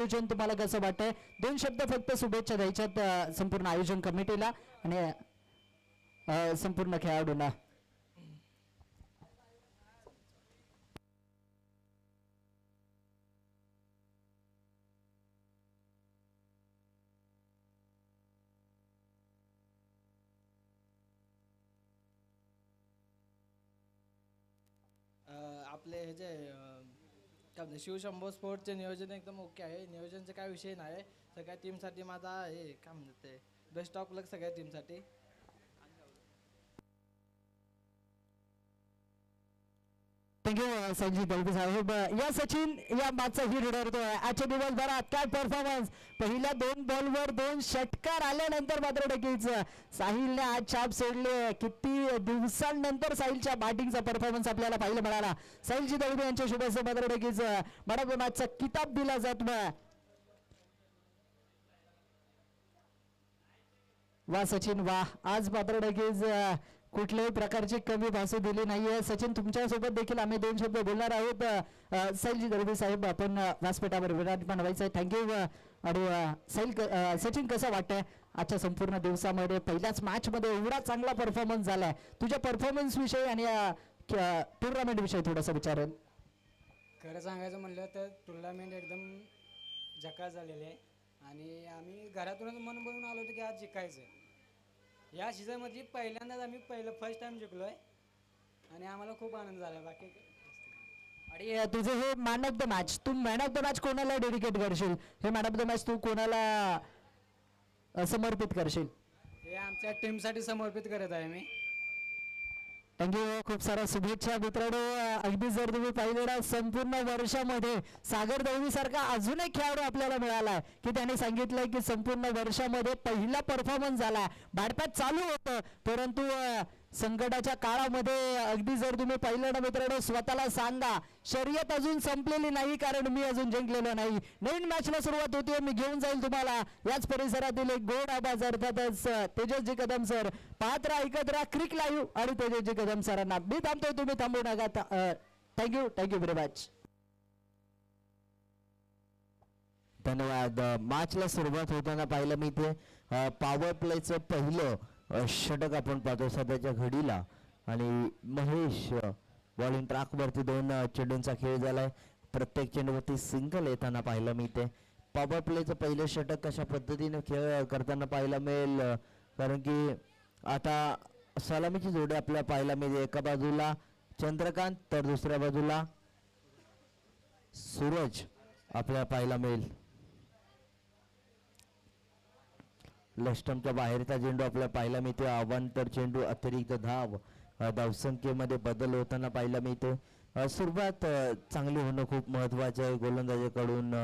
आयोजन तुम्हाला कसं वाटतंय? दोन शब्द फक्त शुभेच्छा द्यायच्यात संपूर्ण आयोजन कमिटीला आणि संपूर्ण खेळाडूंना. आपले हे जे काय म्हणते शिवशंभो स्पोर्टचे नियोजन एकदम ओके आहे. नियोजनचे काय विषय नाही. सगळ्या टीमसाठी माझा हे काय म्हणतात ते बेस्ट ऑफ लक सगळ्या टीमसाठी. थँक्यू संजीव दळवी साहेब. या सचिन या मागचा हिट ठरतोय आजच्या दिवसभरात. काय परफॉर्मन्स! पहिल्या 2 बॉलवर 2 षटकार आल्यानंतर मात्र नक्कीच साहिलने आज छाप सोडले. किती दिवसांनंतर साहिलच्या बॅटिंगचा परफॉर्मन्स आपल्याला पाहायला मिळाला. साहिलजी दळवी यांच्या शुभेच्छा मात्र नक्कीच मॅन ऑफ द मॅचचा किताब दिला जातो. वा सचिन वा, आज मात्र नक्कीच कुठल्याही प्रकारची कमी भासू दिली नाहीये. सचिन तुमच्यासोबत देखील आम्ही 2 शब्द बोलणार आहोत. साहिलजी दळवी साहेब आपण व्यासपीठावर विराजमान व्हायचं आहे. थँक्यू. आणि सचिन कसं वाटतंय आजच्या संपूर्ण दिवसामध्ये पहिल्याच मॅच मध्ये एवढा चांगला परफॉर्मन्स झालाय? तुझ्या परफॉर्मन्स विषयी आणि टुर्नामेंट विषयी थोडंसं विचारेल. खरं सांगायचं म्हणलं तर टुर्नामेंट एकदम झकास झालेली आहे आणि आम्ही घरातूनच मन बनवून आलो होतो की आज जिंकायचं. या सीझनमध्ये पहिल्यांदाच आम्ही फर्स्ट टाइम जिंकलो आहे आणि आम्हाला खूप आनंद झाला. बाकी आणि तुझे हे मॅन ऑफ द मॅच, तू मॅन ऑफ द मॅच कोणाला डेडिकेट करशील? हे मॅन ऑफ द मॅच तू कोणाला समर्पित करशील? हे आमच्या टीमसाठी समर्पित करत आहे मी. थँक्यू. खूप साऱ्या शुभेच्छा मित्रांनो. अगदी जर तुम्ही पाहिलेला संपूर्ण वर्षामध्ये सागर दळवी सारखा अजून एक खेळाडू आपल्याला मिळाला की त्याने सांगितलंय की संपूर्ण वर्षामध्ये पहिला परफॉर्मन्स झाला. बॅटपॅच चालू होतं परंतु संकटाच्या काळामध्ये अगदी जर तुम्ही पाहिलं ना मित्रांनो, स्वतःला सांगा शर्यत अजून संपलेली नाही कारण मी अजून जिंकलेलो नाही. नवीन मॅचला सुरुवात होते, मी घेऊन जाईल तुम्हाला याच परिसरातील एक गोड आवाज अर्थातच तेजसजी कदम सर. पाहत राहा, ऐकत राहा क्रिक लाईव्ह आणि तेजसजी कदम सरांना. मी थांबतोय, तुम्ही थांबू नका. Thank you very much. धन्यवाद. मॅचला सुरुवात होताना पाहिलं मी ते पॉवर प्लेचं पहिलं षटक आपण पाहतो सध्याच्या घडीला आणि महेश बॉलिंग ट्रॅकवरती 2 चेंडूंचा खेळ झालाय. प्रत्येक चेंडूवरती सिंगल येताना पाहिलं मी ते. पॉवर प्लेचं पहिलं षटक कशा पद्धतीने खेळ करताना पाहायला मिळेल कारण की आता सलामीची जोडी आपल्याला पाहायला मिळेल. एका बाजूला चंद्रकांत तर दुसऱ्या बाजूला सूरज आपल्याला पाहायला मिळेल. लेस्टमच्या बाहेरचा चेंडू आपल्याला पाहायला मिळते. अवांतर चेंडू अतिरिक्त धावसंख्येमध्ये बदल होताना पाहायला मिळते. सुरुवात चांगली होणं खूप महत्त्वाचं आहे गोलंदाजाकडून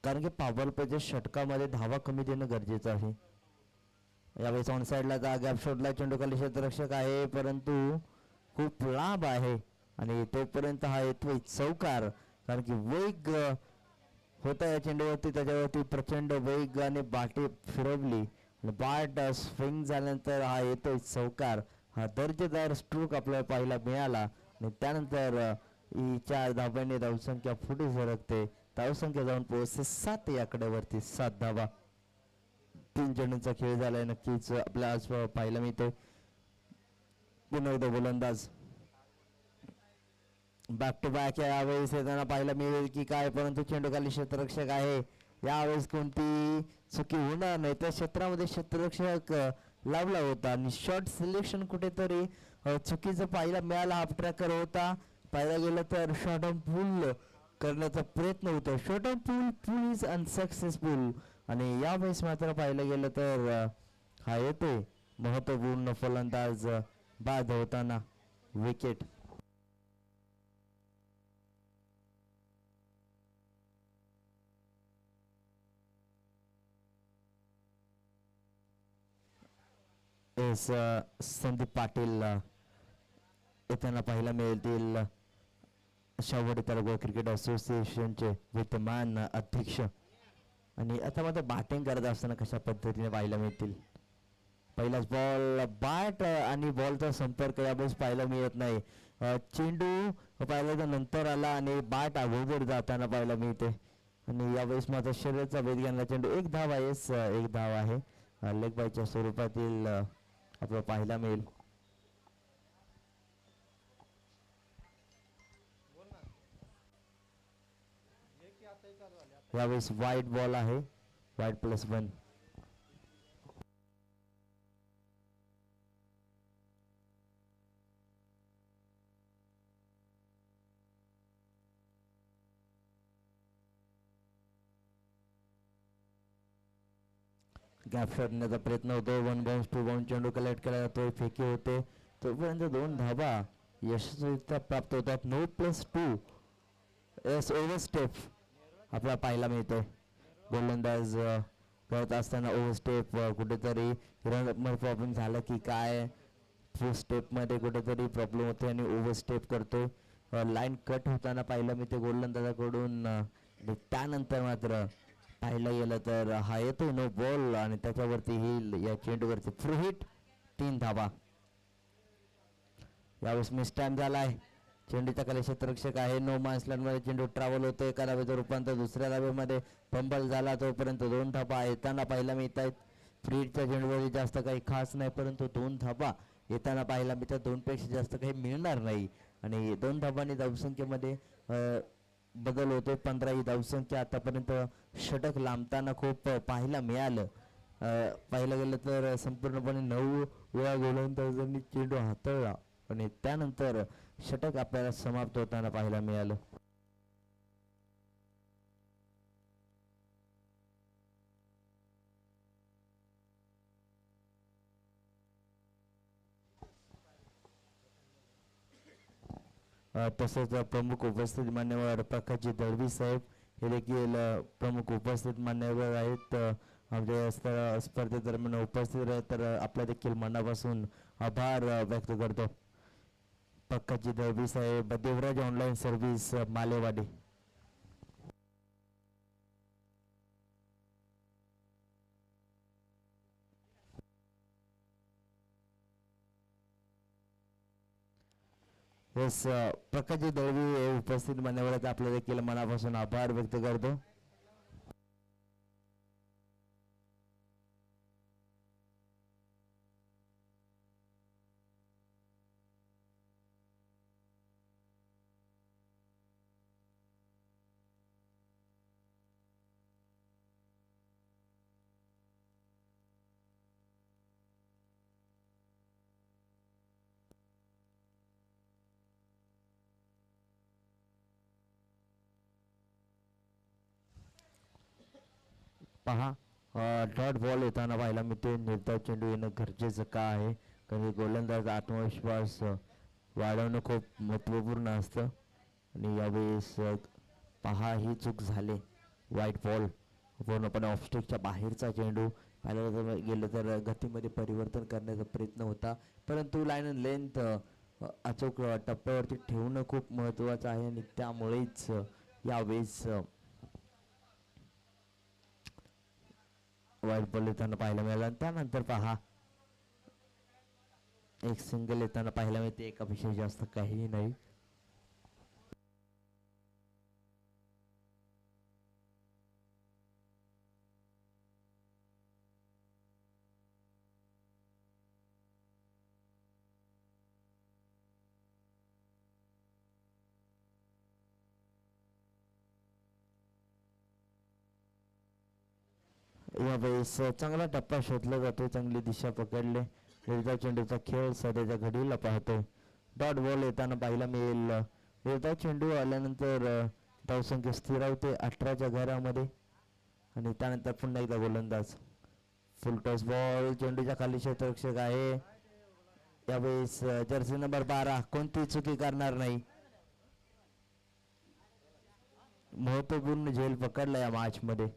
कारण की पॉवर प्लेच्या षटकामध्ये धावा कमी देणं गरजेचं आहे. यावेळेस ऑन साईडला गॅप शॉटला चेंडू खाली क्षेत्ररक्षक आहे परंतु खूप लांब आहे आणि तोपर्यंत हा येतोय चौकार कारण की वेग होता या चेंडूवरती. त्याच्यावरती प्रचंड वेगाने बाटे फिरवली. बाट स्विंग झाल्यानंतर हा येतोय चौकार. हा दर्जेदार स्ट्रोक आपल्याला पाहायला मिळाला आणि त्यानंतर ही 4 धाब्याने धावसंख्या पुढे सरकते. धावसंख्या जाऊन पोहोचते 7 या आकड्यावरती. 7 धावा. 3 चेंडूंचा खेळ झालाय नक्कीच आपल्याला आज पाहायला मिळतोय. पुन्हा एकदा गोलंदाज बॅक टू बॅक यावेळेस येताना पाहायला मिळेल की काय परंतु चेंडू खाली क्षेत्ररक्षक आहे. यावेळेस कोणती चुकी होणार नाही. त्या क्षेत्रामध्ये क्षेत्ररक्षक लावला होता आणि शॉर्ट सिलेक्शन कुठेतरी चुकीचं पाहायला मिळाला. हाफ ट्रॅकर होता. पाहायला गेलं तर शॉर्ट ऑन पूल करण्याचा प्रयत्न होता. Short on pool is unsuccessful आणि यावेळेस मात्र पाहायला गेलं तर हा येतोय महत्वपूर्ण फलंदाज बाद होताना विकेट. संदीप पाटील येताना पाहायला मिळतील. शाहूवाडी तालुका क्रिकेट असोसिएशनचे विद्यमान अध्यक्ष आणि आता मात्र बॅटिंग करत असताना कशा पद्धतीने पाहायला मिळतील. पहिलाच बॉल बॅट आणि बॉलचा संपर्क यावेळेस पाहायला मिळत नाही. चेंडू पाहिला तर नंतर आला आणि बॅट अगोदर जाताना पाहायला मिळते. आणि यावेळेस माझा शरीराचा वेध घेणारा चेंडू एक धाव आहे. एक धाव आहे लेग बायच्या स्वरूपातील आपल्याला पाहायला मिळेल. यावेळेस वाईट बॉल आहे. वाईट +1. गॅप शोधण्याचा प्रयत्न होतो. 1 बाउन्स 2 बाउन्स चेंडू कलेक्ट केला जातोय. फेकी होते. तोपर्यंत 2 धाबा यशस्वीरित्या प्राप्त होतात. 9+2 ओव्हर स्टेप आपल्याला पाहायला मिळतोय. गोलंदाज करत असताना ओव्हर स्टेप कुठेतरी रनअपमध्ये प्रॉब्लेम झाला की काय, फुल स्टेपमध्ये कुठेतरी प्रॉब्लेम होते आणि ओव्हर स्टेप करतोय. लाईन कट होताना पाहिलं मी ते गोलंदाजाकडून. आणि त्यानंतर मात्र पाहायला गेलं तर हा येतोय नो बॉल आणि त्याच्यावरती ही या चेंडूवरती फ्री हिट. 3 धाबा. यावेळेस मिस टाइम झालाय. चेंडूचा खाली क्षेत्ररक्षक आहे. नो मान्स लँडमध्ये चेंडू ट्रॅव्हल होतोय. एका धाब्याचं रूपांतर दुसऱ्या धाब्यामध्ये फंबल झाला. तोपर्यंत 2 धाबा येताना पाहायला मिळत आहेत. फ्री हिटच्या चेंडूवरती जास्त काही खास नाही, परंतु 2 धाबा येताना पाहायला मिळतात. 2 पेक्षा जास्त काही मिळणार नाही आणि 2 धाबांनी धावसंख्येमध्ये बदल होतोय. 15 ही धावसंख्या आतापर्यंत षटक लांबताना खूप पाहायला मिळालं. पाहायला गेलं तर संपूर्णपणे 9 वेळा गोलंदाजांनी चेंडू हाताळला आणि त्यानंतर षटक आपल्याला समाप्त होताना पाहायला मिळालं. तसेच प्रमुख उपस्थित मान्यवर प्रकाशजी दळवी साहेब हे देखील प्रमुख उपस्थित मान्यवर आहेत. आमच्या स्पर्धेदरम्यान उपस्थित राहत तर आपल्या देखील मनापासून आभार व्यक्त करतो. प्रकाशजी दळवी साहेब, देवराज ऑनलाईन सर्व्हिस, मालेवाडी. येस, प्रकाशजी दळवी उपस्थित मान्यवरांचा आपल्या देखील मनापासून आभार व्यक्त करतो. पहा, डॉट बॉल येताना पाहायला मिळते. निर्धाव चेंडू येणं गरजेचं का आहे, कारण गोलंदाज आत्मविश्वास वाढवणं खूप महत्त्वपूर्ण असतं आणि यावेळेस पहा ही चूक झाली. वाईट बॉल, पूर्णपणे ऑफस्टिकच्या बाहेरचा चेंडू. पाहायला गेलं तर गतीमध्ये परिवर्तन करण्याचा प्रयत्न होता, परंतु लाईन अँड लेंथ अचूक टप्प्यावरती ठेवणं खूप महत्त्वाचं आहे आणि त्यामुळेच यावेळेस वाईट बॉल येताना पाहायला मिळाला. त्यानंतर पहा एक सिंगल येताना पाहायला मिळते. एकापेक्षा जास्त काहीही नाही. यावेळेस चांगला टप्पा शोधला जातो. चांगली दिशा पकडले. निर्धाव चेंडूचा खेळ सध्याच्या घडीला पाहतोय. डॉट बॉल येताना पाहायला मिळेल. निर्धाव चेंडू आल्यानंतर धावसंख्या स्थिरावते 18च्या घरामध्ये आणि त्यानंतर पुन्हा एकदा गोलंदाज. फुल टॉस बॉल, चेंडूच्या खाली क्षेत्ररक्षक आहे. यावेळेस जर्सी नंबर 12 कोणती चुकी करणार नाही. महत्वपूर्ण झेल पकडला या मॅच मध्ये.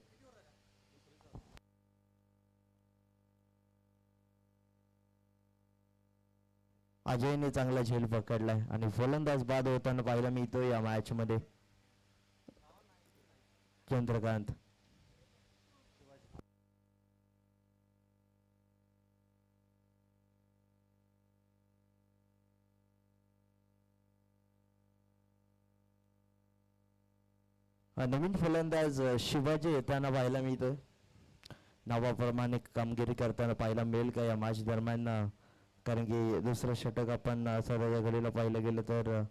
अजयने चांगला झेल पकडलाय आणि फलंदाज बाद होताना पाहायला मिळतो या मॅच मध्ये चंद्रकांत. नवीन फलंदाज शिवाजी येताना पाहायला मिळतोय. नावाप्रमाणे कामगिरी करताना पाहायला मिळेल का या मॅच दरम्यान, कारण की दुसरं षटक आपण सध्याच्या घडीला पाहायला गेलं तर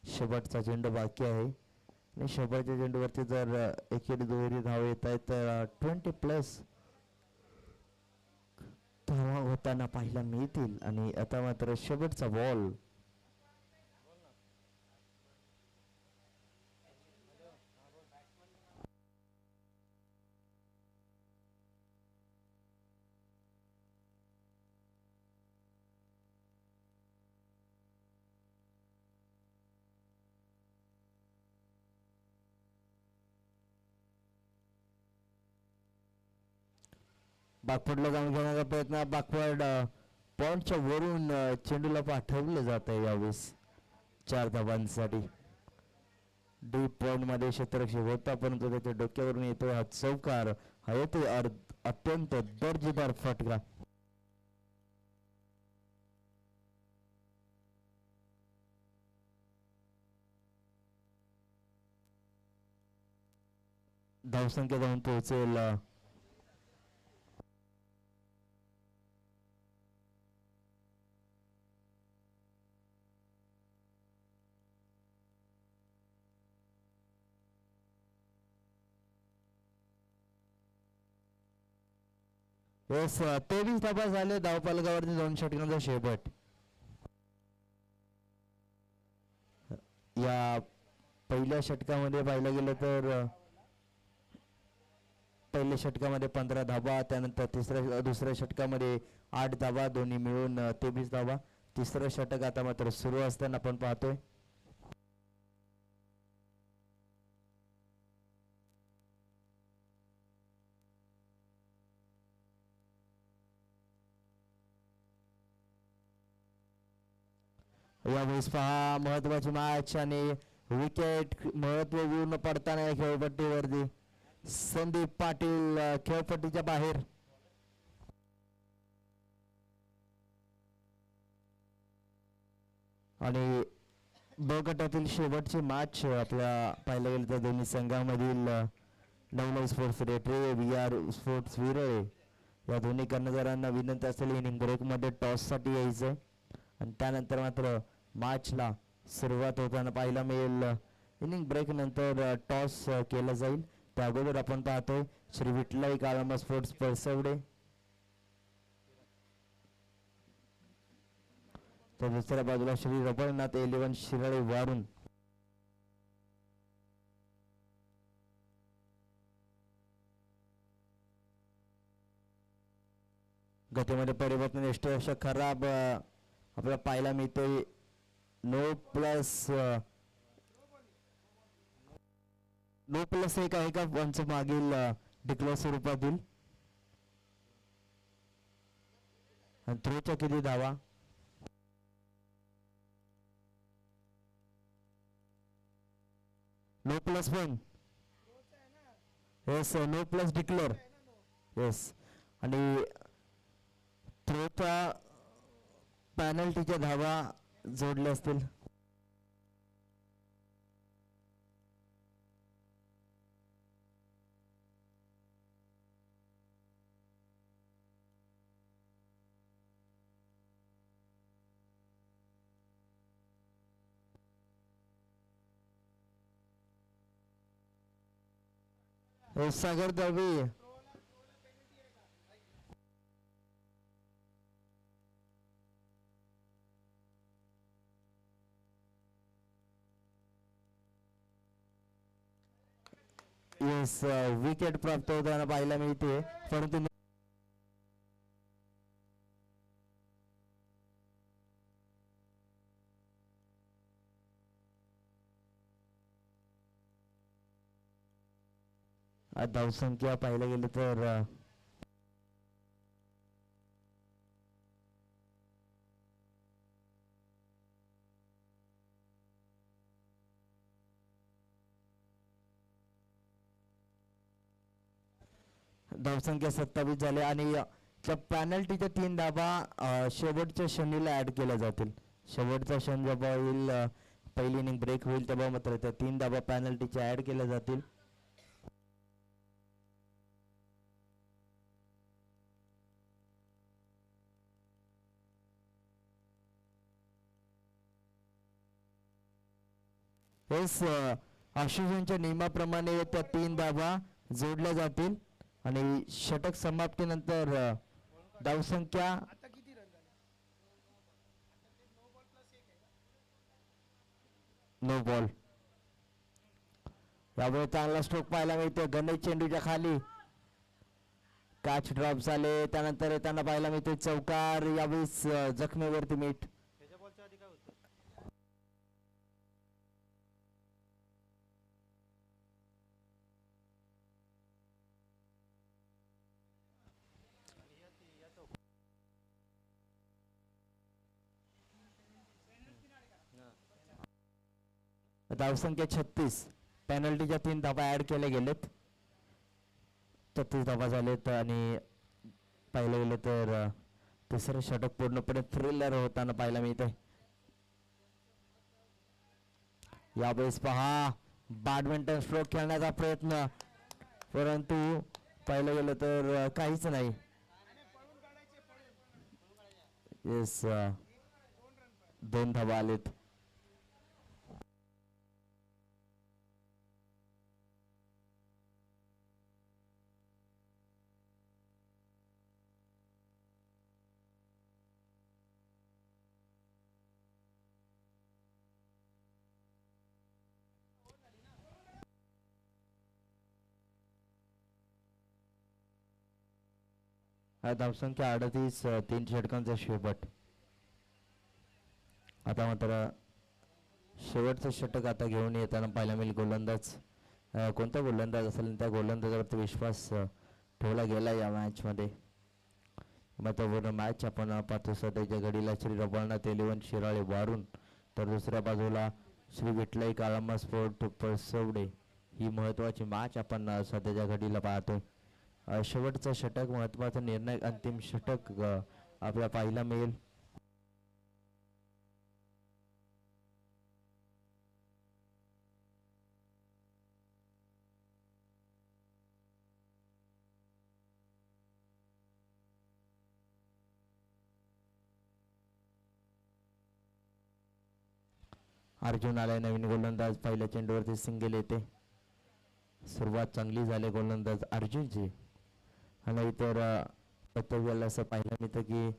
शेवटचा चेंडू बाकी आहे आणि शेवटच्या चेंडूवरती जर एकेरी दुहेरी धाव येत आहेत तर 20+ धावा होताना पाहायला मिळतील. आणि आता मात्र शेवटचा बॉल बाकफडला जाऊन घेण्याचा प्रयत्न. बाकफड पॉइंटच्या वरून चेंडूला पाठवलं जात आहे यावेळेस 4 धावांसाठी. डीप पॉइंट मध्ये क्षेत्ररक्षक होता परंतु त्याच्या डोक्यावरून येतोय हा चौकार. हा येतोय अत्यंत दर्जेदार फटका. धावसंख्या जाऊन पोहोचेल येस 23 धावा झाले धावफलकावरती 2 षटकांचा शेवट. या पहिल्या षटकामध्ये पाहिलं गेलं तर पहिल्या षटकामध्ये 15 धावा, त्यानंतर दुसऱ्या षटकामध्ये 8 धावा, दोन्ही मिळून 23 धावा. तिसरं षटक आता मात्र सुरू असताना आपण पाहतोय. यावेळेस पहा महत्वाची मॅच आणि विकेट महत्वपूर्ण पडताना या खेळपट्टीवरती. संदीप पाटील खेळपट्टीच्या बाहेर. आणि ब गटातील शेवटची मॅच आपल्या पाहायला गेलं तर दोन्ही संघामधील नवनव स्पोर्ट्स रेटरे VR स्पोर्ट्स विरळे या दोन्ही कर्णधारांना विनंती असेल इनिंग ब्रेकमध्ये टॉससाठी यायचं आणि त्यानंतर मात्र मॅचला सुरुवात होताना पाहायला मिळेल. इनिंग ब्रेक नंतर टॉस केला जाईल. त्या अगोदर आपण पाहतोय श्री विठलाई काळंबा स्पोर्ट्स परसवडे, तर दुसऱ्या बाजूला श्री रबळनाथ 11 शिराळे वारून. गतीमध्ये परिवर्तन यष्ट खराब आपल्याला पाहायला मिळतोय. नो प्लस 1 आहे का पंच मागील डिक्लेअर स्वरूपातील. थ्रोच्या किती धावा. No plus 1. Yes no plus declare. Yes आणि थ्रोच्या पॅनल्टीच्या धावा जोडल्या असतील. सागर दळवी येस विकेट प्राप्त होताना पाहायला मिळते परंतु धावसंख्या पाहायला गेली तर धावसंख्या 27 झाले आणि पॅनल्टीच्या 3 धावा शेवटच्या क्षणीला ऍड केल्या जातील. शेवटचा क्षण जेव्हा येईल पहिली इनिंग ब्रेक होईल तेव्हा मात्र त्या 3 धाबा पेनल्टीच्या ऍड केल्या जातील. आशुजांच्या नियमाप्रमाणे त्या 3 धाबा जोडल्या जातील आणि षटक समाप्तीनंतर धावसंख्या नो बॉल. यामुळे चांगला स्ट्रोक पाहायला मिळतो. गणेश चेंडूच्या खाली कॅच ड्रॉप झाले. त्यानंतर येताना पाहायला मिळतो चौकार. यावेळेस जखमेवरती मीठ. धावसंख्या 36. पेनल्टीच्या 3 धाबा ऍड केले गेलेत. 33 धाबा झालेत आणि पाहिलं गेलं तर तिसरं षटक पूर्णपणे थ्रिलर होताना पाहायला मिळतंय. यावेळेस पहा बॅडमिंटन स्ट्रोक खेळण्याचा प्रयत्न, परंतु पाहिलं गेलं तर काहीच नाही. येस 2 धाबा आलेत. धावसंख्या 38. 3 षटकांचा शेवट. आता मात्र शेवटचं षटक आता घेऊन येताना पाहायला मिळेल गोलंदाज. कोणता गोलंदाज असेल त्या गोलंदाजावरती विश्वास ठेवला गेला या मॅच मध्ये. महत्वपूर्ण मॅच आपण पाहतो. सध्याच्या घडीला श्री रघुनाथ 11 शिराळे वारून तर दुसऱ्या बाजूला श्री विठलाई काळामा स्पोर्ट परसवडे ही महत्वाची मॅच आपण सध्याच्या घडीला पाहतोय. शेवटचं षटक महत्वाचा निर्णायक अंतिम षटक आपल्याला पाहायला मिळेल. अर्जुन आलाय नवीन गोलंदाज. पहिल्या चेंडूवरती सिंगल येते. सुरुवात चांगली झाली गोलंदाज अर्जुनची. आणि इतर पत्त्याला असं पाहायला मिळतं की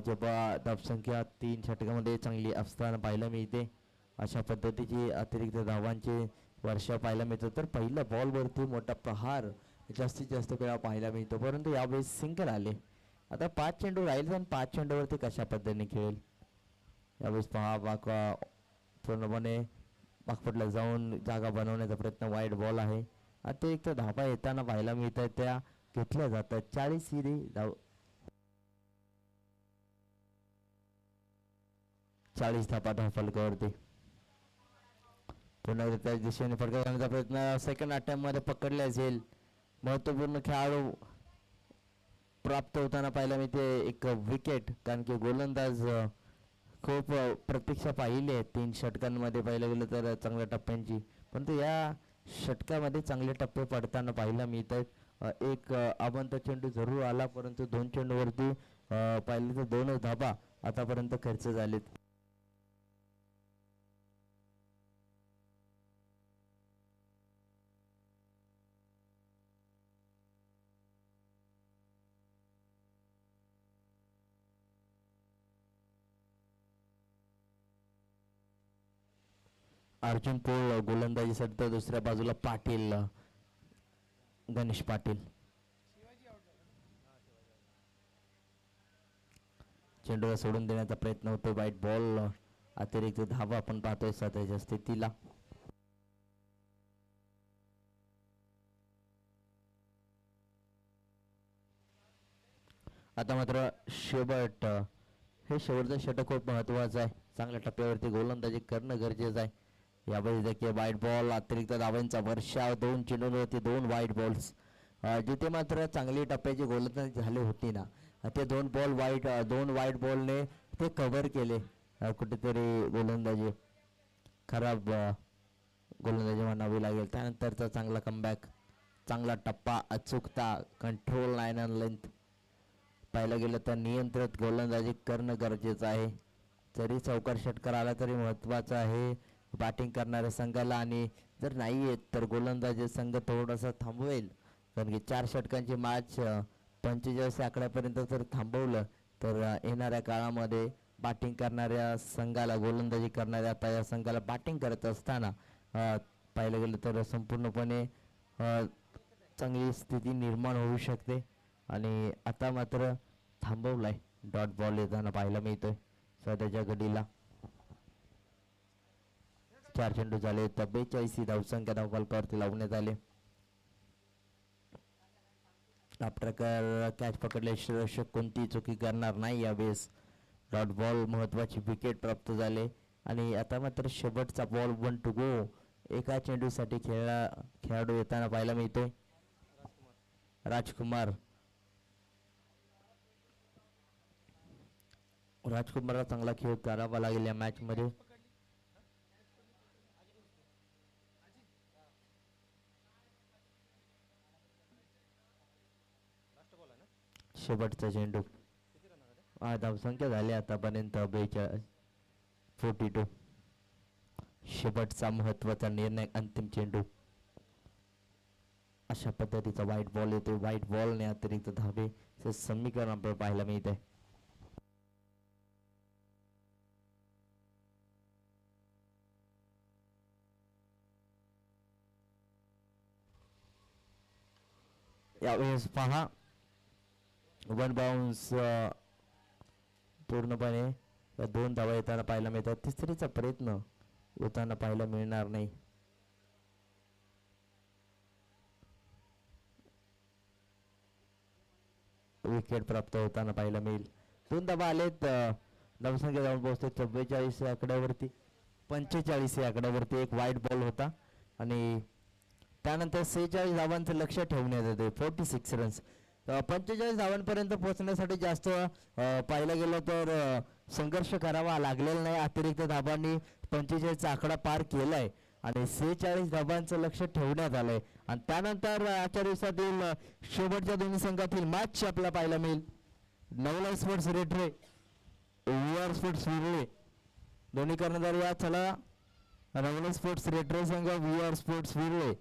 जेव्हा धावसंख्या 3 षटकामध्ये चांगली असताना पाहायला मिळते अशा पद्धतीची अतिरिक्त धावांची वर्षा पाहायला मिळतं. तर पहिल्या बॉलवरती मोठा प्रहार जास्तीत जास्त वेळा पाहायला मिळतो, परंतु यावेळेस सिंगल आले. आता 5 चेंडू राहील आणि 5 चेंडूवरती कशा पद्धतीने खेळेल यावेळेस पहा. पूर्णपणे बाकपटला जाऊन जागा बनवण्याचा प्रयत्न. वाईड बॉल आहे. अतिरिक्त धाबा येताना पाहायला मिळतात त्या घेतल्या जातात. 40 ही धाव 40 धाबा धावफलकावरती. पुन्हा त्या दिशेने फटका करण्याचा प्रयत्न सेकंड अटेम्प्ट मध्ये पकडले असेल. महत्वपूर्ण खेळाडू प्राप्त होताना पाहायला मिळते एक विकेट, कारण की गोलंदाज खूप प्रतीक्षा पाहिली आहे 3 षटकांमध्ये पाहिलं गेलं तर चांगल्या टप्प्यांची, परंतु या षटकामध्ये चांगले टप्पे पडताना पाहायला मिळत आहेत. एक अवंत चेंडू जरूर आला, परंतु 2 चेंडूवरती पाहिले तर 2 धाबा आतापर्यंत खर्च झालेत. अर्जुन पोळ गोलंदाजीसाठी तर दुसऱ्या बाजूला पाटील, गणेश पाटील. चेंडूला सोडून देण्याचा प्रयत्न होतो. वाईट बॉल, अतिरिक्त धावा आपण पाहतोय सध्याच्या स्थितीला. आता मात्र शेवट, हे शेवटचं षटक खूप महत्वाचं आहे. चांगल्या टप्प्यावरती गोलंदाजी करणं गरजेचं आहे. यावेळी देखील वाईट बॉल, अतिरिक्त धावांचा वर्षाव. 2 चेंडूंवरती 2 वाईट बॉल्स. जिथे मात्र चांगली टप्प्याची गोलंदाजी झाली होती ना, ते 2 वाईट बॉलने ते कव्हर केले कुठेतरी गोलंदाजी. खराब गोलंदाजी म्हणावी लागेल. त्यानंतरचा चांगला कमबॅक, चांगला टप्पा, अचूकता, कंट्रोल लाईन अँड लेंथ. पाहिलं गेलं तर नियंत्रित गोलंदाजी करणं गरजेचं आहे. जरी चौकार षटकार आला तरी महत्त्वाचं आहे बॅटिंग करणाऱ्या संघाला, आणि जर नाही येत तर गोलंदाजी संघ थोडासा थांबवेल. कारण की 4 षटकांची मॅच 45 आकड्यापर्यंत जर थांबवलं तर येणाऱ्या काळामध्ये बॅटिंग करणाऱ्या संघाला, गोलंदाजी करणाऱ्या आता या संघाला बॅटिंग करत असताना पाहिलं गेलं तर संपूर्णपणे चांगली स्थिती निर्माण होऊ शकते. आणि आता मात्र थांबवलाय, डॉट बॉल येताना पाहायला मिळतोय सध्याच्या घडीला. 4 चेंडू झाले, 42 धावसंख्या धावफलकावरती लावण्यात आले. आपल्याकडे कॅच पकडले, श्रेयश कोणती चुकी करणार नाही यावेळेस. डॉट बॉल, महत्वाची विकेट प्राप्त झाले. आणि आता मात्र शेवटचा बॉल 1 टू गो. एका चेंडूसाठी खेळाडू येताना पाहायला मिळतोय राजकुमारला चांगला खेळ करावा लागेल या मॅच मध्ये. शेवटचा चेंडू, धावसंख्या झाली आतापर्यंत 42. शेवटचा महत्वाचा निर्णय, अंतिम चेंडू. अशा पद्धतीचा वाईट बॉल येतो. वाईट बॉलने अतिरिक्त धावे समीकरण आपल्याला पाहायला मिळते. यावेळेस पहा, 1 बाउन्स पूर्णपणे 2 धावा येताना पाहायला मिळतात. तिसरीचा प्रयत्न होताना पाहायला मिळणार नाही. विकेट प्राप्त होताना पाहायला मिळेल. 2 धावा आलेत. धावसंख्या जाऊन पोहोचते 44 या आकड्यावरती, 45 या आकड्यावरती. एक वाईट बॉल होता आणि त्यानंतर 46 धावांचं लक्ष ठेवण्यात येते. 46 रन्स. 45 धावांपर्यंत पोहोचण्यासाठी जास्त पाहायला गेलं तर संघर्ष करावा लागलेला नाही. अतिरिक्त धावांनी 45चा आकडा पार केलाय आणि 46 धावांचं लक्ष ठेवण्यात आलंय. आणि त्यानंतर आजच्या दिवसातील शेवटच्या दोन्ही संघातील मॅच आपल्याला पाहायला मिळेल. नवला स्पोर्ट्स रेट्रे, VR स्पोर्ट्स विरळे दोन्ही कर्णधार या. चला, नवला स्पोर्ट्स रेट्रे संघ, VR स्पोर्ट्स विरळे.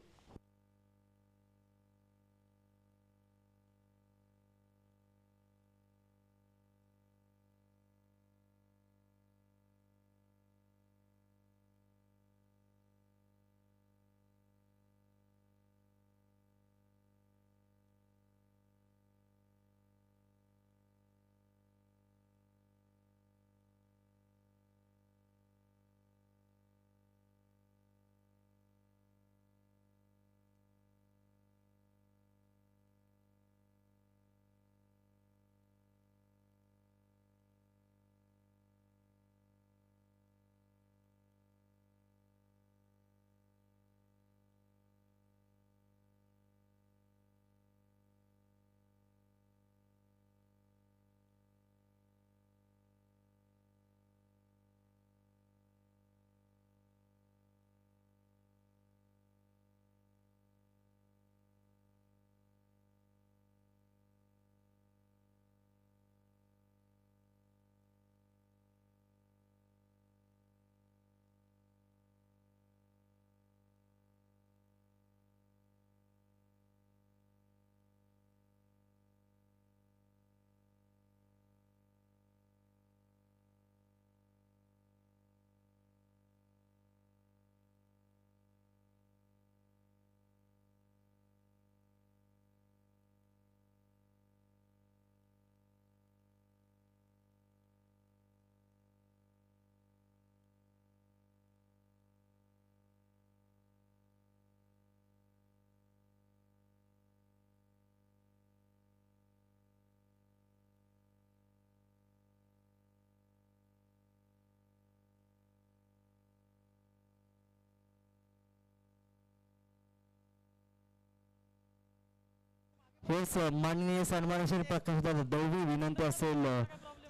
हेच माननीय सन्मानशील प्रकाश दळवी विनंती असेल,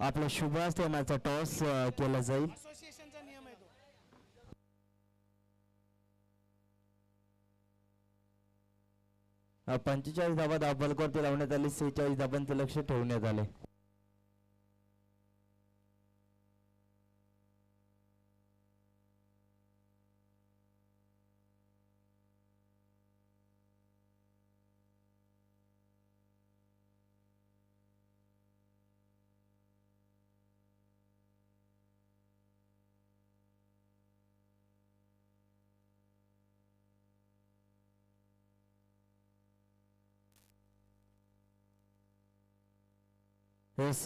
आपल्या शुभ हस्ते मॅचचा टॉस केला जाईल. 45 धावा धावफलकावरती लावण्यात आली. 46 धावांचं लक्ष ठेवण्यात आले. येस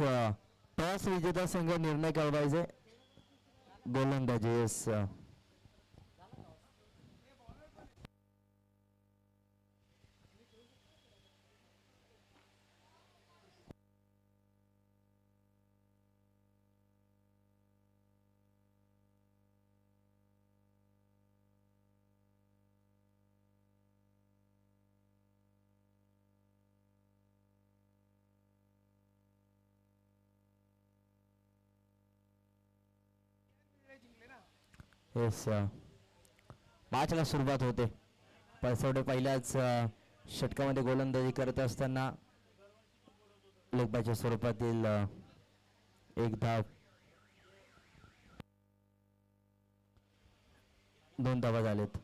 टॉस विजेता संघ निर्णय कळवायचे. गोलंदाजी येस येस मॅचला सुरुवात होते. पळसवडे पहिल्याच षटकामध्ये गोलंदाजी करत असताना लेगबाच्या स्वरूपातील एक धाव, 2 धावा झालेत.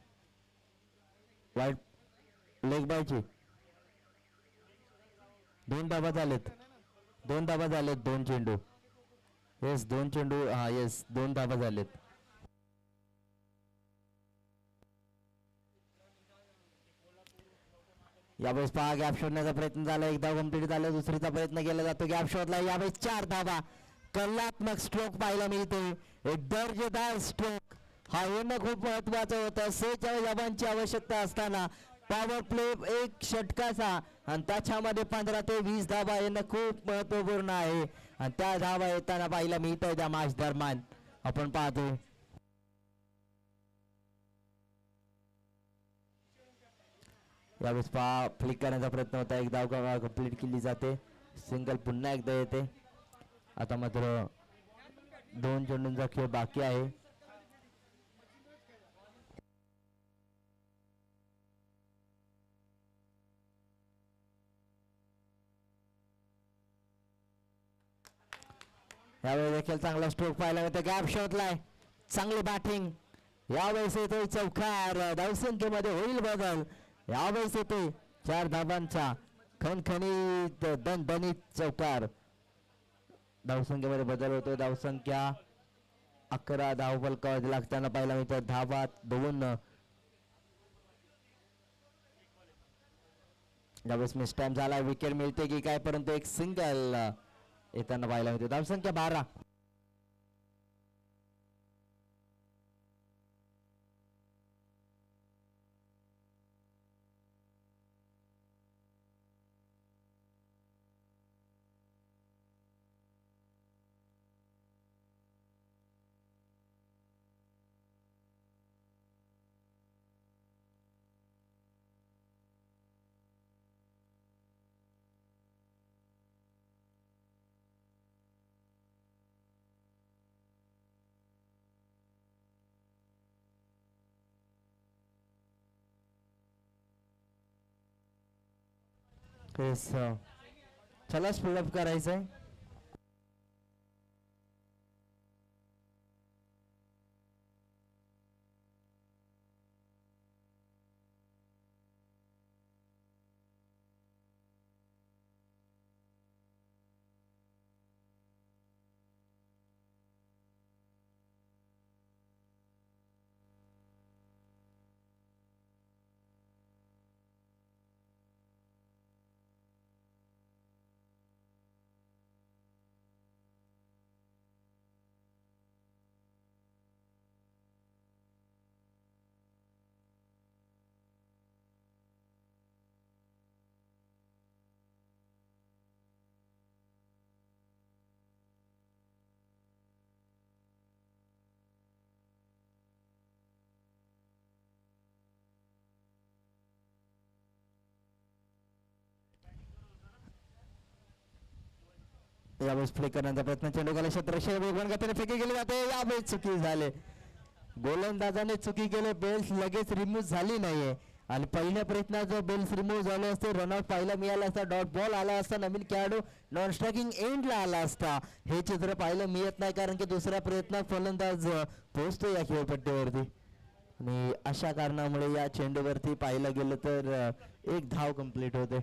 वाईट लेगबायची 2 धावा झालेत. 2 धावा झालेत. 2 चेंडू. येस 2 चेंडू. हा येस 2 धावा झालेत. यावेळेस पहा गॅप शोधण्याचा प्रयत्न झाला. एक धाव कंप्लीट झाला. दुसरीचा प्रयत्न केला जातो. गॅप शोधला. यावेळेस 4 धावा. कलात्मक स्ट्रोक पाहायला मिळते. एक दर्जेदार स्ट्रोक. हा येणं खूप महत्वाचं होतं. 46 धावांची आवश्यकता असताना पॉवर प्ले एक षटकाचा आणि त्याच्यामध्ये 15 ते 20 धावा येणं खूप महत्वपूर्ण आहे. आणि त्या धावा येताना पाहायला मिळत आहे त्या मॅच दरम्यान आपण पाहतो. यावेळेस पहा फ्लिक करण्याचा प्रयत्न होता. एक धाव कंप्लीट केली जाते. सिंगल पुन्हा एकदा येते. आता मात्र 2 चेंडूंचा खेळ बाकी आहे. यावेळेस देखील चांगला स्ट्रोक पाहायला मिळतो. गॅप शोधलाय. चांगली बॅटिंग. यावेळेस येतोय चौकार. धावसंख्येमध्ये होईल बदल. यावेळेस येतोय 4 धावांचा खणखणीत दणदणीत चौकार. धावसंख्येमध्ये बदल होतोय. धावसंख्या 11 धावफलकावरती लागताना पाहायला मिळतं. धावा 2. यावेळेस मिस टाइम झाला. विकेट मिळते की काय, परंतु एक सिंगल येताना पाहायला मिळते. धावसंख्या 12. येस चला स्पीड अप करायचंय. यावेळेस प्ले करण्याचा प्रयत्न. चेंडू गेला क्षेत्रक्षेत्र वेगवान गतीने फेकी गेली जाते. यावेळेस चुकी झाले. गोलंदाजाने चुकी केली. बेल्स लगेच रिमूव्ह झाली नाहीये आणि पहिल्या प्रयत्नात जो बेल्स रिमूव्ह झाले असते रनआउट पाहायला मिळाला असता डॉट बॉल आला असता नवीन खेळाडू नॉन स्ट्रायकिंग एंडला आला असता हे चित्र पाहायला मिळत नाही कारण की दुसऱ्या प्रयत्नात फलंदाज पोहोचतो या खेळपट्टीवरती आणि अशा कारणामुळे या चेंडूवरती पाहायला गेलं तर एक धाव कंप्लीट होते.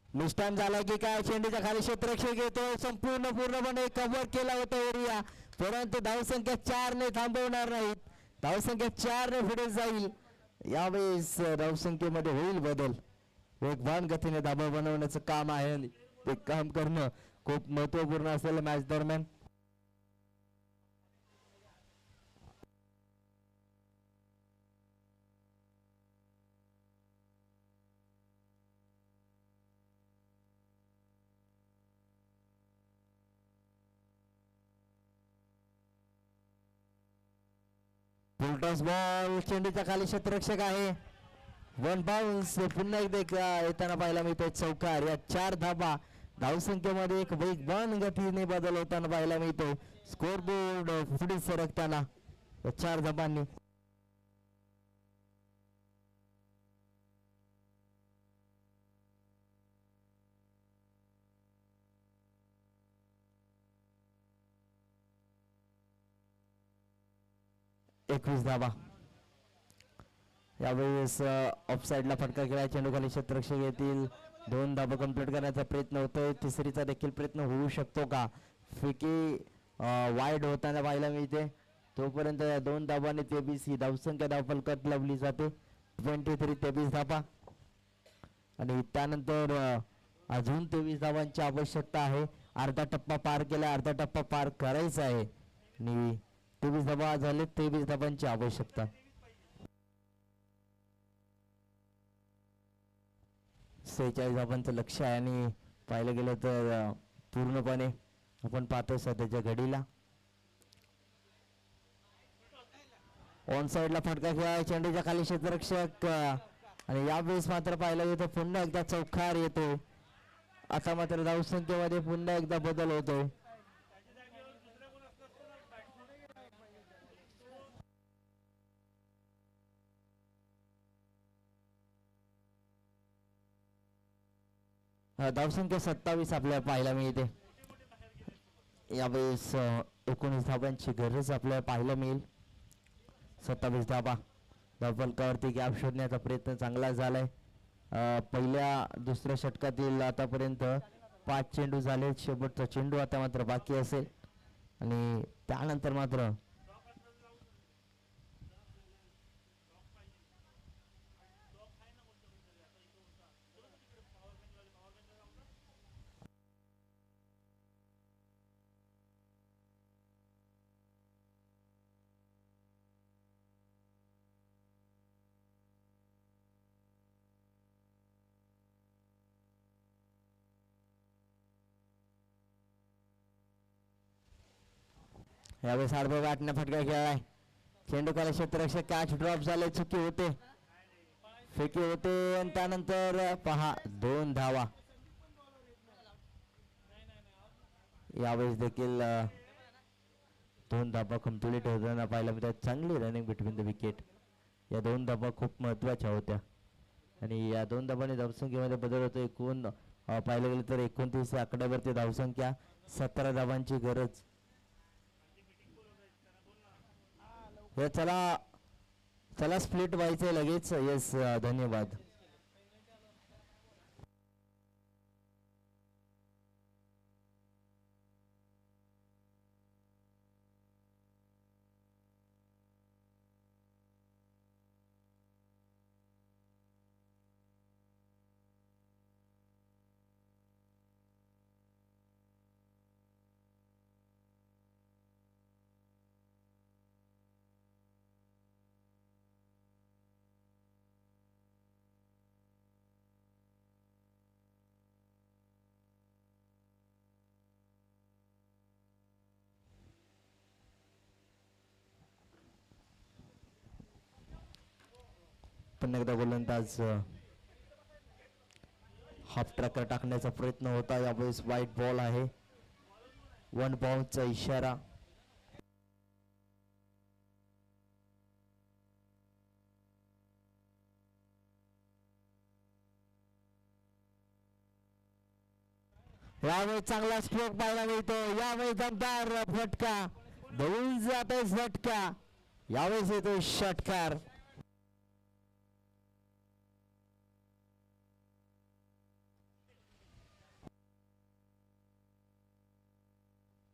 मिस्टान झाला की काय चेंडूच्या खाली क्षेत्ररक्षक येतो पूर्णपणे कव्हर केला होता एरिया परंतु धावसंख्या 4 ने थांबवणार नाहीत. धावसंख्या 4 ने पुढे जाईल. यावेळेस धावसंख्येमध्ये होईल बदल. वेगवान गतीने धाबा बनवण्याचं काम आहे आणि ते काम करणं खूप महत्वपूर्ण असेल मॅच दरम्यान. फुलटॉस बॉल चेंडूच्या खाली क्षेत्ररक्षक आहे. वन बाउन्स पुन्हा एकदा येताना पाहायला मिळतोय चौकार. या 4 धाबा धावसंख्येमध्ये एक वेगवान गतीने बदल होताना पाहायला मिळतो. स्कोर बोर्ड पुढे सरकताना या 4 धाबांनी. एकवीस धाबा. यावेळेस ऑफसाईडला फटका खेळा चेंडू खाली क्षेत्ररक्षक येतील. 2 धाबा कंप्लीट करण्याचा प्रयत्न होतोय. तिसरीचा देखील प्रयत्न होऊ शकतो का. फिकी वाईड होताना पाहायला मिळते. तोपर्यंत या 2 धाबांनी 23 ही धावसंख्या धावफलकात लावली जाते. 23 धाबा आणि त्यानंतर अजून 23 धावांची आवश्यकता आहे. अर्धा टप्पा पार केला. अर्धा टप्पा पार करायचा आहे आणि 23 धाबा झाले. 23 धाबांची आवश्यकता. 46 धाबांचं लक्ष आहे आणि पाहिलं गेलं तर पूर्णपणे आपण पाहतो सध्याच्या घडीला. ऑन साइडला फटका खेळा चेंडूच्या खाली क्षेत्ररक्षक आणि यावेळेस मात्र पाहिलं गेलं पुन्हा एकदा चौकार येतो. आता मात्र धावसंख्येमध्ये पुन्हा एकदा बदल होतोय. धावसंख्या 27 आपल्याला पाहायला मिळते. यावेळेस 19 धाबांची गरज आपल्याला पाहायला मिळेल. 27 धाबा. धावफलकावरती गॅप शोधण्याचा प्रयत्न चांगला झालाय. पहिल्या दुसऱ्या षटकातील आतापर्यंत 5 चेंडू झाले. शेवटचा चेंडू आता मात्र बाकी असेल आणि त्यानंतर मात्र यावेळेस आडवा गाठण्या फटका खेळलाय. चेंडू खाली क्षेत्ररक्षक कॅच ड्रॉप झाले. चुकी होते. फेकी होते आणि त्यानंतर पहा 2 धावा. यावेळेस देखील 2 धाबा कंप्लीट होताना पाहायला मिळतात. चांगली रनिंग बिटवीन द विकेट. या 2 धाबा खूप महत्वाच्या होत्या आणि या 2 धाबांनी धावसंख्येमध्ये बदल होतो. एकूण पाहिलं गेलं तर 29 आकड्यावरती धावसंख्या. 17 धाबांची गरज. हे चला चला स्प्लिट व्हायचंय लगेच. येस धन्यवाद. पुन्हा एकदा गोलंदाज हाफ ट्रॅकर टाकण्याचा प्रयत्न होता. यावेळेस वाईट बॉल आहे. 1 बाउन्सचा इशारा. यावेळी चांगला स्ट्रोक पाहायला मिळतो. यावेळी दमदार फटका देऊन जाते झटका. यावेळेस येतो षटकार.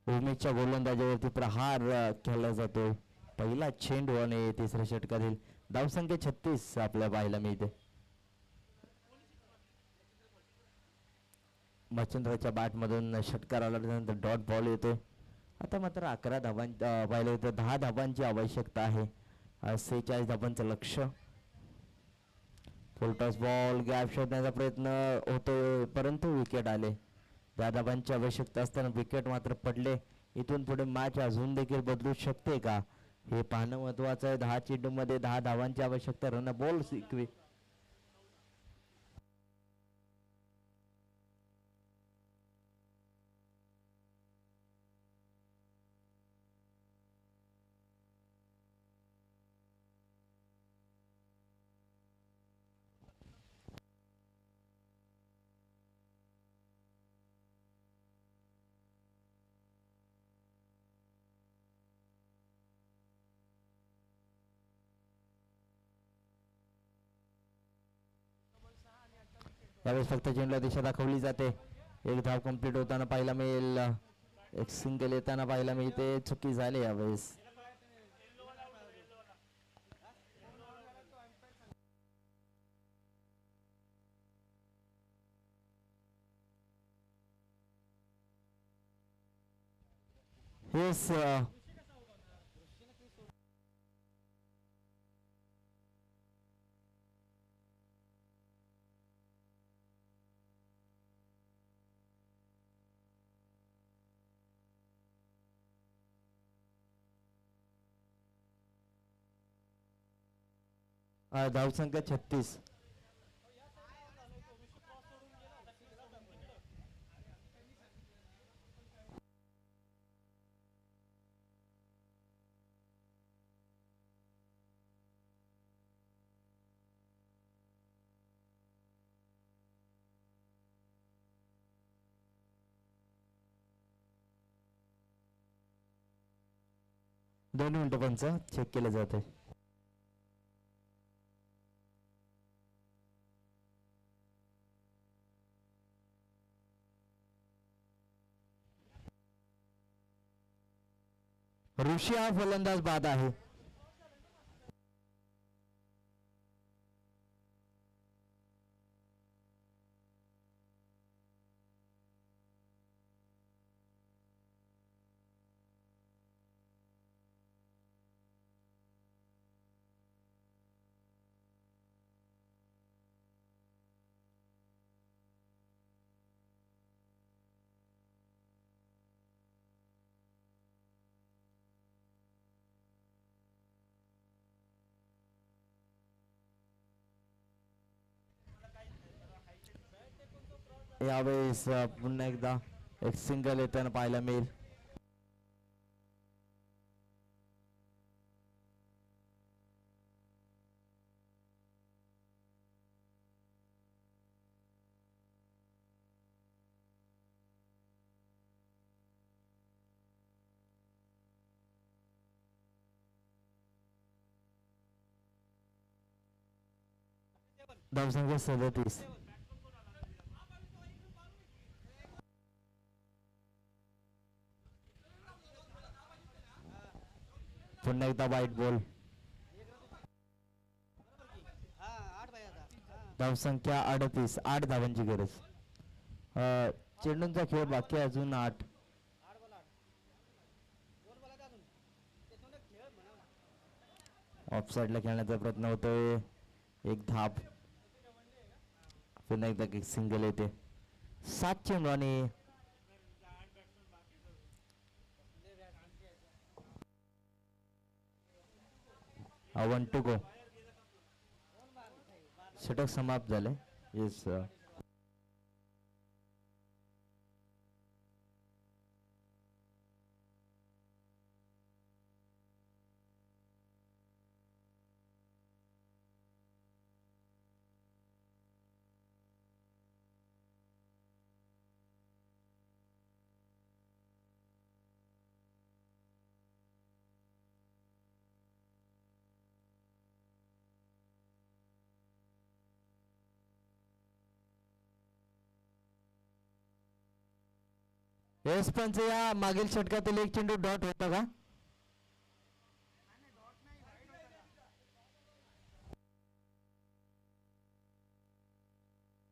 उमेशच्या गोलंदाजावरती प्रहार केला जातो. पहिला चेंडू आणि तिसऱ्या षटकातील धावसंख्या 36 आपल्या पाहायला मिळते. मच्छिंद्राच्या बॅट मधून षटकार आल्यानंतर डॉट बॉल येतो. आता मात्र 11 धावां पाहिलं तर 10 धावांची आवश्यकता आहे. 46 धावांचं लक्ष. फुलटॉस बॉल गॅप शोधण्याचा प्रयत्न होतोय परंतु विकेट आले. 10 धावांची आवश्यकता असताना विकेट मात्र पडले. इथून पुढे मॅच अजून देखील बदलू शकते का हे पाहणं महत्वाचं आहे. 10 चेंडूमध्ये 10 धावांची आवश्यकता. रन बॉल सिक्वे. यावेळेस फक्त चेंडूला दिशा दाखवली जाते. एक धाव कंप्लीट होताना पाहायला मिळेल. एक सिंगल येताना पाहायला मिळते. चुकी झाली यावेळेस. येस धावसंख्या 36. दोन मिनिटं पंच चेक केलं जाते. ऋषी हा फलंदाज बाद आहे. यावेळेस पुन्हा एकदा एक सिंगल येताना पाहायला मिळेल. धावसंख्या 37. पुन्हा एकदा वाईट बॉल. धावसंख्या 38. 8 धावांची गरज. चेंडूंचा खेळ बाकी अजून 8. ऑफ साइडला खेळण्याचा प्रयत्न होतोय. एक धाब. पुन्हा एकदा एक सिंगल येते. 7 चेंडू आणि 1 to go. षटक समाप्त झाले. येस येस पंच, या मागील षटकातील एक चेंडू डॉट होता का?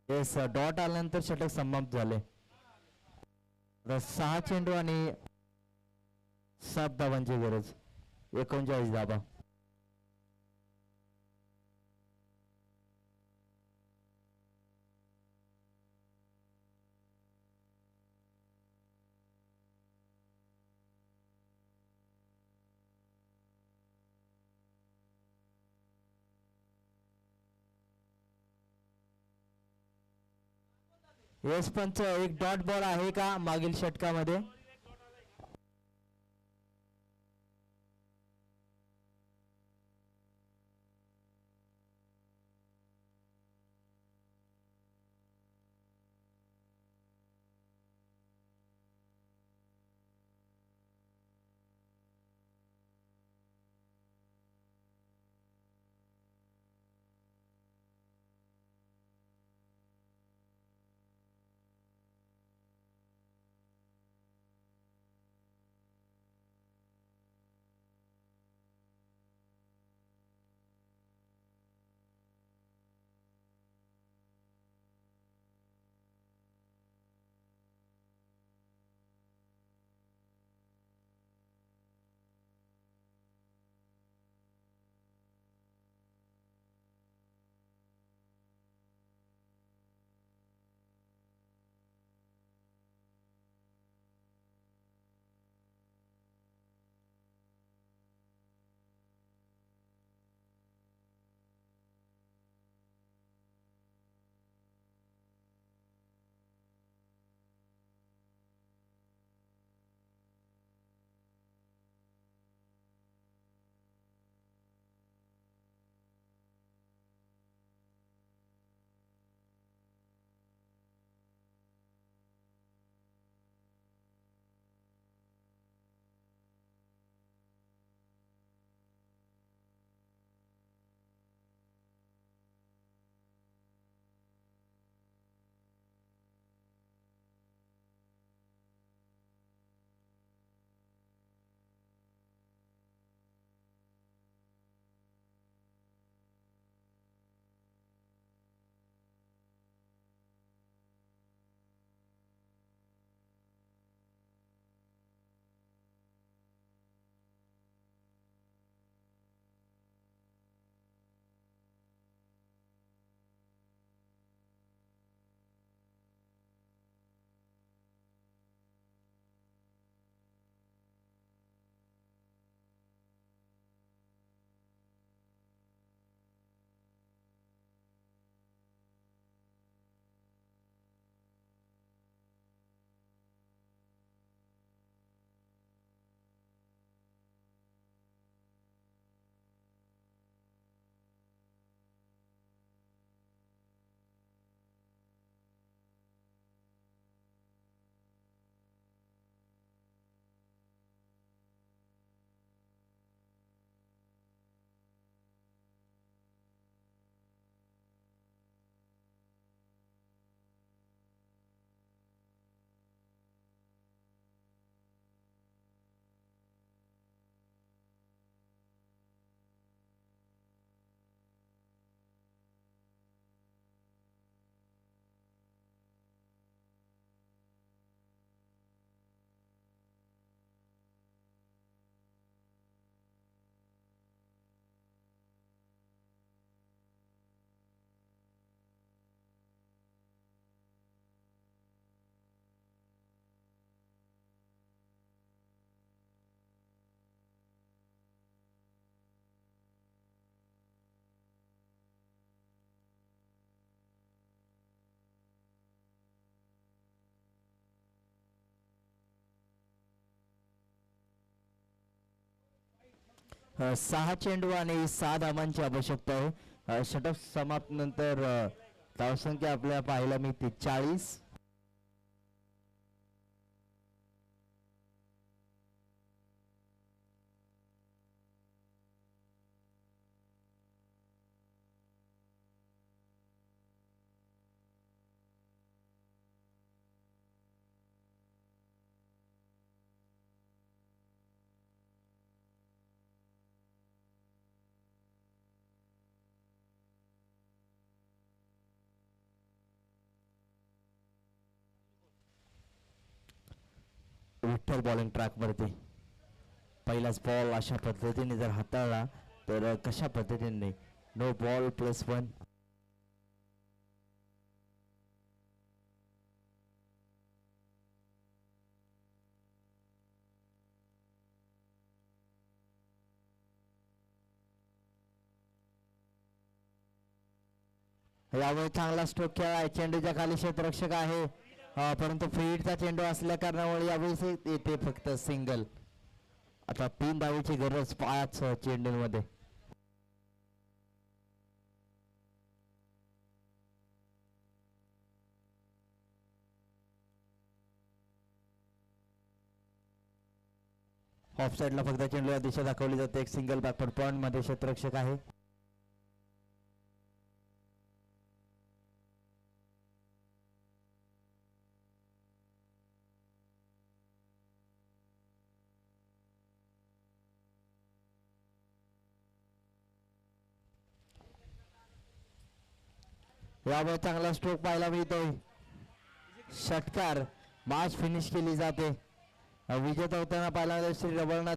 येस, डॉट आल्यानंतर षटक समाप्त झाले. आता 6 चेंडू आणि 7 धावांची गरज, 39 धावा. येस पंच, एक डॉट बॉल आहे का मागील षटकामध्ये? सहा चेंडू आणि 6 धावांची आवश्यकता आहे. षटक समाप्त नंतर धावसंख्या आपल्याला पाहायला मिळते 40. विठ्ठल बॉलिंग ट्रॅकवरती. पहिलाच बॉल अशा पद्धतीने जर हाताळला तर कशा पद्धतीने नो बॉल +1. यावेळी चांगला स्ट्रोक खेळाय, चेंडूच्या खाली क्षेत्ररक्षक आहे परंतु फील्डचा चेंडू असल्या कारणामुळे यावेळी येते फक्त सिंगल. आता 3 धावेची गरज 5 चेंडूंमध्ये. ऑफ साईडला फक्त चेंडूला दिशा दाखवली जाते. एक सिंगल बॅकवर्ड पॉइंट मध्ये क्षेत्ररक्षक आहे. यावेळी चांगला स्ट्रोक पाहायला मिळतोय. षटकार मॅच फिनिश केली जाते. विजेता होताना पाहायला श्री रवळनाथ